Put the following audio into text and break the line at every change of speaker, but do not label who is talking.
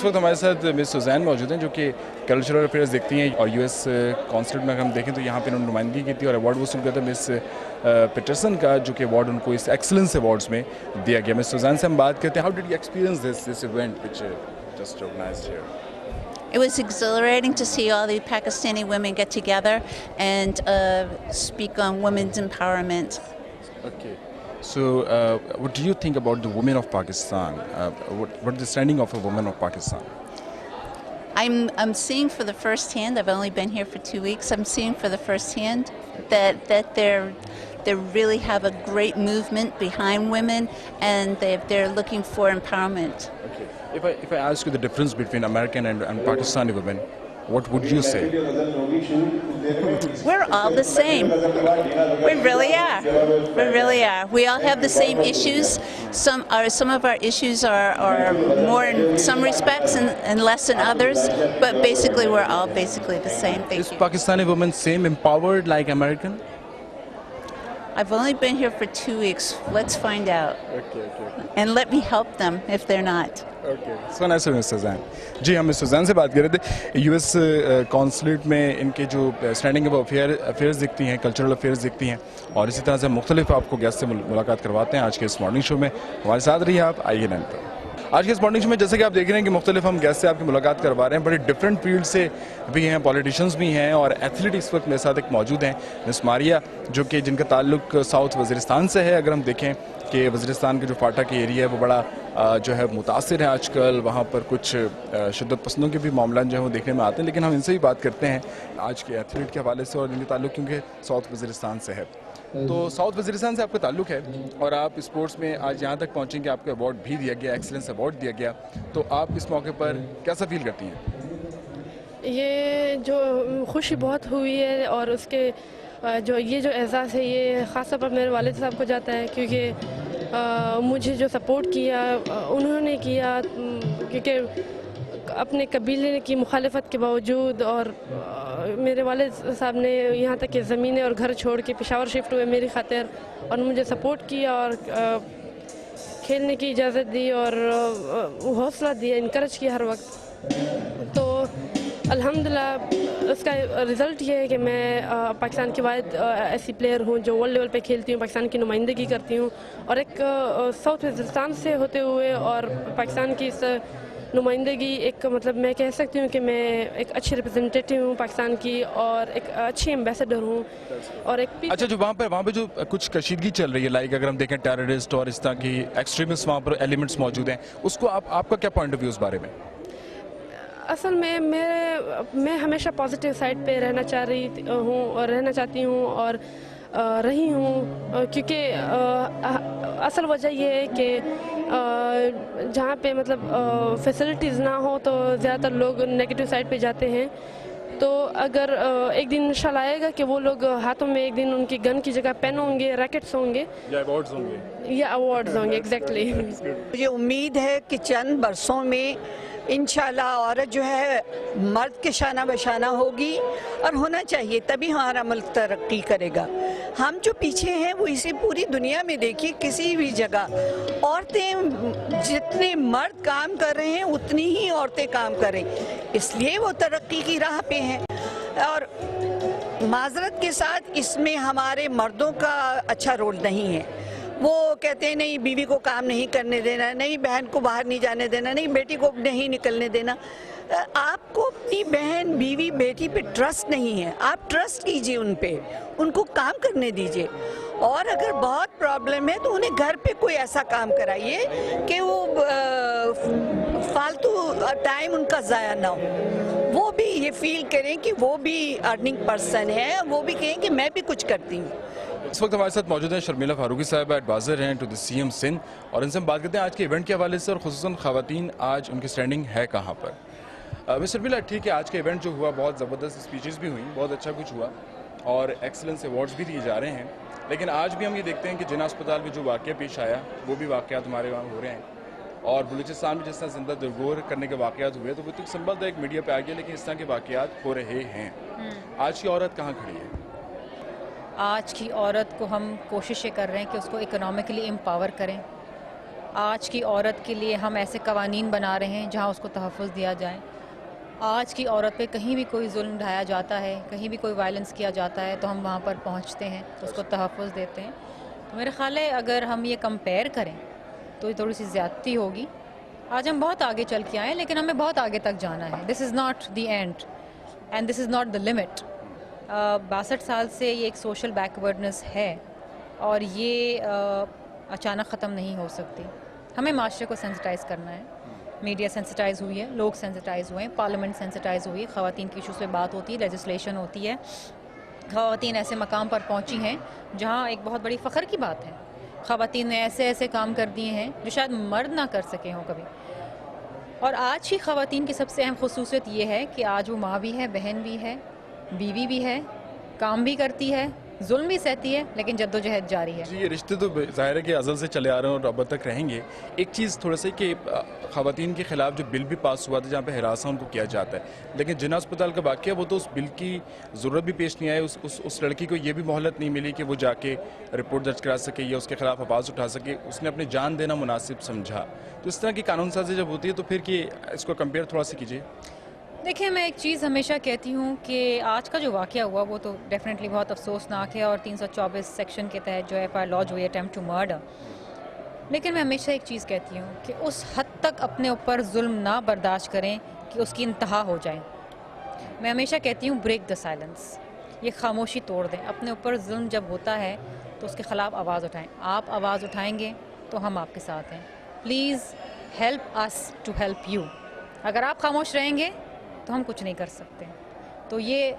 وقت ہمارے ساتھ مس سوزین موجود ہیں جو کہ کلچرل افیئرز دیکھتی ہیں اور US کانسلیٹ میں اگر ہم دیکھیں تو یہاں پہ انہوں نے نمائندگی کی تھی اور ایوارڈ وصول کیا تھا مس پیٹرسن کا، جو کہ ایوارڈ ان کو اس ایکسلنس ایوارڈز میں دیا گیا. مس سوزین سے ہم بات کرتے ہیں. How did you experience this event which just organized here?
It was exhilarating to see all the Pakistani women get together and speak on women's empowerment.
Okay. So, what do you think about the women of Pakistan? What is the standing of a woman of Pakistan?
I'm seeing for the first hand. I've only been here for 2 weeks. I'm seeing for the first hand that they really have a great movement behind women, and they're looking for empowerment.
Okay. If I ask you the difference between American and Pakistani women, what would you say?
We're all the same. We really are. We really are. We all have the same issues. Some of our issues are more in some respects and less in others, but basically we're all basically the same. Thank
Is
you.
Pakistani women same empowered like American?
I've only been here for 2 weeks. Let's find out.
Okay.
And let me help them if they're not.
Okay. So nice of Miss Suzanne. جی ہم مس Suzanne سے بات کر رہے تھے. US consulate میں ان کے جو standing up affairs دکھتی ہیں، کلچرل افیئرز دکھتی ہیں، اور اسی طرح سے مختلف آپ کو گیسٹ سے ملاقات کرواتے ہیں. آج کے اس مارننگ شو میں ہمارے ساتھ رہیے آپ. آئیے نائن پر. آج کے اس مارننگ شو میں جیسے کہ آپ دیکھ رہے ہیں کہ مختلف ہم گیسٹ سے آپ کی ملاقات کروا رہے ہیں. بڑی ڈفرینٹ فیلڈ سے بھی ہیں، پولیٹیشنز بھی ہیں اور ایتھلیٹ اس وقت میرے ساتھ ایک موجود ہیں مس ماریا، جو کہ جن کا تعلق ساؤتھ وزیرستان سے ہے. اگر ہم دیکھیں کہ وزیرستان کے جو فاٹا کی ایریا ہے وہ بڑا جو ہے متاثر ہے آج کل. وہاں پر کچھ شدت پسندوں کے بھی معاملات جو ہیں وہ دیکھنے میں آتے ہیں، لیکن ہم ان سے بھی بات کرتے ہیں آج کے ایتھلیٹ کے حوالے سے اور ان کے تعلق کیونکہ ساؤتھ وزیرستان سے ہے. تو ساؤتھ وزیرستان سے آپ کا تعلق ہے اور آپ اسپورٹس میں آج یہاں تک پہنچیں کہ آپ کو ایوارڈ بھی دیا گیا، ایکسلنس ایوارڈ دیا گیا. تو آپ اس موقع پر کیسا فیل کرتی ہیں؟
یہ جو خوشی بہت ہوئی ہے، اور اس کے جو اعزاز ہے یہ خاص طور پر میرے والد صاحب کو جاتا ہے، کیونکہ مجھے جو سپورٹ کیا انہوں نے کیا، کیونکہ اپنے قبیلے کی مخالفت کے باوجود، اور میرے والد صاحب نے یہاں تک کہ زمینیں اور گھر چھوڑ کے پشاور شفٹ ہوئے میری خاطر، اور مجھے سپورٹ کیا اور کھیلنے کی اجازت دی اور حوصلہ دیا، انکریج کیا ہر وقت. تو الحمدللہ اس کا رزلٹ یہ ہے کہ میں پاکستان کی واحد ایسی پلیئر ہوں جو ورلڈ لیول پہ کھیلتی ہوں، پاکستان کی نمائندگی کرتی ہوں، اور ایک ساؤتھ وزیرستان سے ہوتے ہوئے اور پاکستان کی اس نمائندگی ایک مطلب میں کہہ سکتی ہوں کہ میں ایک اچھی ریپرزنٹیٹیو ہوں پاکستان کی اور ایک اچھی ایمبیسڈر ہوں. اور ایک
اچھا، جو وہاں پہ جو کچھ کشیدگی چل رہی ہے، لائک اگر ہم دیکھیں ٹیررسٹ اور اس طرح کی ایکسٹریمسٹ وہاں پر ایلیمنٹس موجود ہیں، اس کو آپ کا کیا پوائنٹ آف ویو اس بارے میں؟
اصل میں میں ہمیشہ پازیٹیو سائڈ پہ رہنا چاہ رہی ہوں اور رہنا چاہتی ہوں اور رہی ہوں، کیونکہ اصل وجہ یہ ہے کہ جہاں پہ مطلب فیسلٹیز نہ ہو تو زیادہ تر لوگ نیگیٹو سائڈ پہ جاتے ہیں. تو اگر ایک دن انشاءاللہ آئے گا کہ وہ لوگ ہاتھوں میں ایک دن ان کی گن کی جگہ پین ہوں گے، ریکٹس ہوں گے
یا ایوارڈز ہوں گے،
یا ایوارڈز ہوں گے. ایگزیکٹلی.
مجھے امید ہے کہ چند برسوں میں انشاءاللہ عورت جو ہے مرد کے شانہ بشانہ ہوگی، اور ہونا چاہیے، تبھی ہمارا ملک ترقی کرے گا. ہم جو پیچھے ہیں وہ اسی پوری دنیا میں دیکھیے کسی بھی جگہ عورتیں جتنے مرد کام کر رہے ہیں اتنی ہی عورتیں کام کریں، اس لیے وہ ترقی کی راہ پہ ہیں. اور معذرت کے ساتھ اس میں ہمارے مردوں کا اچھا رول نہیں ہے. وہ کہتے ہیں نہیں بیوی کو کام نہیں کرنے دینا، نہیں بہن کو باہر نہیں جانے دینا، نہیں بیٹی کو نہیں نکلنے دینا. آپ کو اپنی بہن، بیوی، بیٹی پہ ٹرسٹ نہیں ہے، آپ ٹرسٹ کیجئے ان پہ، ان کو کام کرنے دیجئے. اور اگر بہت پرابلم ہے تو انہیں گھر پہ کوئی ایسا کام کرائیے کہ وہ فالتو ٹائم ان کا ضائع نہ ہو. وہ بھی یہ فیل کریں کہ وہ بھی ارننگ پرسن ہے، وہ بھی کہیں کہ میں بھی کچھ کرتی ہوں.
اس وقت ہمارے ساتھ موجود ہیں شرمیلا فاروقی صاحب، ایڈوائزر ہیں ٹو دی CM سندھ، اور ان سے ہم بات کرتے ہیں آج کے ایونٹ کے حوالے سے اور خصوصاً خواتین آج ان کی سٹینڈنگ ہے کہاں پر. مس شرمیلا، ٹھیک ہے، آج کا ایونٹ جو ہوا بہت زبردست اسپیچز بھی ہوئیں، بہت اچھا کچھ ہوا اور ایکسلنس ایوارڈز بھی دیے جا رہے ہیں، لیکن آج بھی ہم یہ دیکھتے ہیں کہ جناح اسپتال میں جو واقعہ پیش آیا وہ بھی واقعات ہمارے وہاں ہو رہے ہیں، اور بلوچستان میں جس طرح زندہ درگور کرنے کے واقعات ہوئے تو وہ تک سنبھل ایک میڈیا پہ آ گیا، لیکن اس طرح کے واقعات ہو رہے ہیں. آج کی عورت کہاں کھڑی ہے؟
آج کی عورت کو ہم کوششیں کر رہے ہیں کہ اس کو اکنامکلی امپاور کریں، آج کی عورت کے لیے ہم ایسے قوانین بنا رہے ہیں جہاں اس کو تحفظ دیا جائے. آج کی عورت پہ کہیں بھی کوئی ظلم ڈھایا جاتا ہے, کہیں بھی کوئی وائلنس کیا جاتا ہے تو ہم وہاں پر پہنچتے ہیں, اس کو تحفظ دیتے ہیں. تو میرا خیال ہے اگر ہم یہ کمپیئر کریں تو یہ تھوڑی سی زیادتی ہوگی. آج ہم بہت آگے چل کے آئے ہیں لیکن ہمیں بہت آگے تک جانا ہے. This is not the end and this is not the limit. 62 سال سے یہ ایک سوشل بیکورڈنس ہے اور یہ اچانک ختم نہیں ہو سکتی. ہمیں معاشرے کو سینسٹائز کرنا ہے. میڈیا سینسٹائز ہوئی ہے, لوگ سینسٹائز ہوئے ہیں, پارلیمنٹ سینسٹائز ہوئی ہے, خواتین کی ایشوز پہ بات ہوتی ہے, لیجسلیشن ہوتی ہے. خواتین ایسے مقام پر پہنچی ہیں جہاں ایک بہت بڑی فخر کی بات ہے. خواتین نے ایسے ایسے کام کر دیے ہیں جو شاید مرد نہ کر سکے ہوں کبھی. اور آج کی خواتین کی سب سے اہم خصوصیت یہ ہے کہ آج وہ ماں بھی ہے, بہن بھی ہے, بیوی بھی ہے, کام بھی کرتی ہے, ظلم بھی سہتی ہے, لیکن جدوجہد جاری ہے.
جی یہ رشتے تو ظاہر ہے کہ ازل سے چلے آ رہے ہیں اور اب تک رہیں گے. ایک چیز تھوڑا سا کہ خواتین کے خلاف جو بل بھی پاس ہوا تھا جہاں پہ ہراساں ان کو کیا جاتا ہے, لیکن جنا اسپتال کا واقعہ وہ تو اس بل کی ضرورت بھی پیش نہیں آئی. اس لڑکی کو یہ بھی مہلت نہیں ملی کہ وہ جا کے رپورٹ درج کرا سکے یا اس کے خلاف آواز اٹھا سکے. اس نے اپنی جان دینا مناسب سمجھا. تو اس طرح کی قانون سازی جب ہوتی ہے تو پھر کہ اس کو کمپیئر تھوڑا سا کیجیے.
دیکھیں میں ایک چیز ہمیشہ کہتی ہوں کہ آج کا جو واقعہ ہوا وہ تو ڈیفینیٹلی بہت افسوسناک ہے اور 324 سیکشن کے تحت جو ایف آئی آر لاج ہوئی ہے اٹیمپٹ ٹو مرڈر. لیکن میں ہمیشہ ایک چیز کہتی ہوں کہ اس حد تک اپنے اوپر ظلم نہ برداشت کریں کہ اس کی انتہا ہو جائے. میں ہمیشہ کہتی ہوں بریک دا سائلنس, یہ خاموشی توڑ دیں. اپنے اوپر ظلم جب ہوتا ہے تو اس کے خلاف آواز اٹھائیں. آپ آواز اٹھائیں گے تو ہم آپ کے ساتھ ہیں. Please help us to help you. اگر آپ خاموش رہیں گے تو ہم کچھ نہیں کر سکتے. تو یہ